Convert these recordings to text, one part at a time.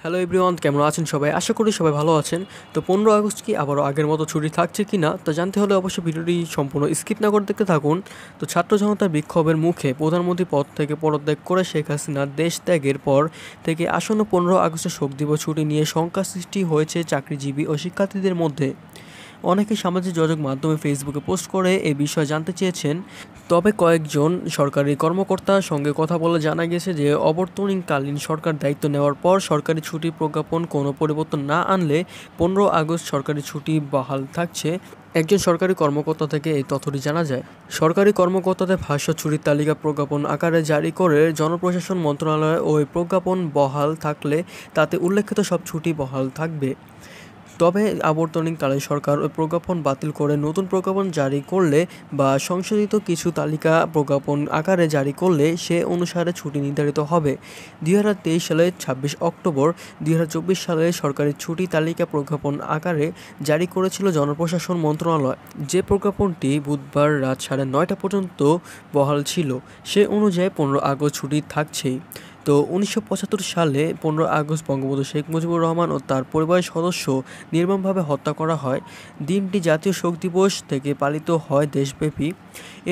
Hello everyone, কেমন আছেন সবাই? আশা করি সবাই ভালো আছেন। তো 15 আগস্ট কি আবারও আগের মতো ছুটি থাকছে কি না তা জানতে হলে অবশ্যই ভিডিওটি সম্পূর্ণ স্কিপ না করে দেখতে থাকুন। তো ছাত্র জনতার বিক্ষোভের মুখে প্রধানমন্ত্রী পদ থেকে পদত্যাগ করে শেখ হাসিনার দেশ ত্যাগের পর থেকে আসন্ন 15 আগস্টের শোক দিবস ছুটি নিয়ে শঙ্কা সৃষ্টি হয়েছে চাকরিজীবী ও শিক্ষার্থীদের মধ্যে। অনেকে সামাজিক যোগাযোগ মাধ্যমে ফেসবুকে পোস্ট করে এ বিষয়ে জানতে চেয়েছেন। তবে কয়েকজন সরকারি কর্মকর্তার সঙ্গে কথা বলে জানা গেছে যে অবর্তমানকালীন সরকার দায়িত্ব নেওয়ার পর সরকারি ছুটির প্রজ্ঞাপন কোনো পরিবর্তন না আনলে 15 আগস্ট সরকারি ছুটি বহাল থাকছে। একজন সরকারি কর্মকর্তা থেকে এই তথ্যটি জানা যায়। সরকারি কর্মকর্তাদের ভাষ্য, ছুটির তালিকা প্রজ্ঞাপন আকারে জারি করে জনপ্রশাসন মন্ত্রণালয় ওই প্রজ্ঞাপন বহাল থাকলে তাতে উল্লেখিত সব ছুটি বহাল থাকবে। তবে আবর্তনকালে সরকার ওই প্রজ্ঞাপন বাতিল করে নতুন প্রজ্ঞাপন জারি করলে বা সংশোধিত কিছু তালিকা প্রজ্ঞাপন আকারে জারি করলে সে অনুসারে ছুটি নির্ধারিত হবে। 2023 সালের 26 অক্টোবর 2024 সালে সরকারি ছুটি তালিকা প্রজ্ঞাপন আকারে জারি করেছিল জনপ্রশাসন মন্ত্রণালয়। যে প্রজ্ঞাপনটি বুধবার রাত 9:30 পর্যন্ত বহাল ছিল, সে অনুযায়ী 15 আগস্ট ছুটি থাকছেই। তো 1975 সালে 15 আগস্ট বঙ্গবন্ধু শেখ মুজিবুর রহমান ও তার পরিবারের সদস্য নির্মমভাবে হত্যা করা হয়। দিনটি জাতীয় শোক দিবস থেকে পালিত হয় দেশব্যাপী।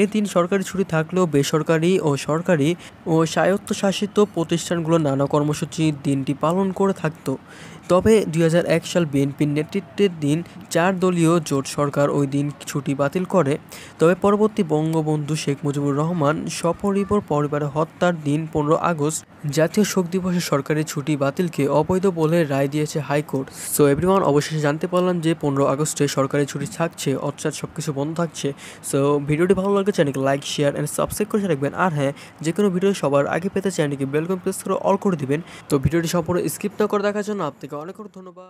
এ দিন সরকারি ছুটি থাকলেও বেসরকারি ও সরকারি ও স্বায়ত্তশাসিত প্রতিষ্ঠানগুলো নানা কর্মসূচি দিনটি পালন করে থাকত। তবে 2001 সাল বিএনপির নেতৃত্বের দিন 4 দলীয় জোট সরকার ওই দিন ছুটি বাতিল করে। তবে পরবর্তী বঙ্গবন্ধু শেখ মুজিবুর রহমান সপরিবার পরিবারের হত্যার দিন 15 আগস্ট জাতীয় শোক দিবসে সরকারি ছুটি বাতিলকে অবৈধ বলে রায় দিয়েছে হাইকোর্ট। সো এভরিওয়ান, অবশেষে জানতে পারলাম যে 15 আগস্টে সরকারি ছুটি থাকছে, অর্থাৎ সবকিছু বন্ধ থাকছে। সো ভিডিওটি ভালো লাগলে চ্যানেলকে লাইক, শেয়ার এন্ড সাবস্ক্রাইব করে রাখবেন। আর হ্যাঁ, যে কোনো ভিডিও সবার আগে পেতে চ্যানেলকে বেল আইকন প্রেস করে অল করে দিবেন। তো ভিডিওটি সম্পূর্ণ স্কিপ না করে দেখার জন্য আপনাকে অনেক অনেক ধন্যবাদ।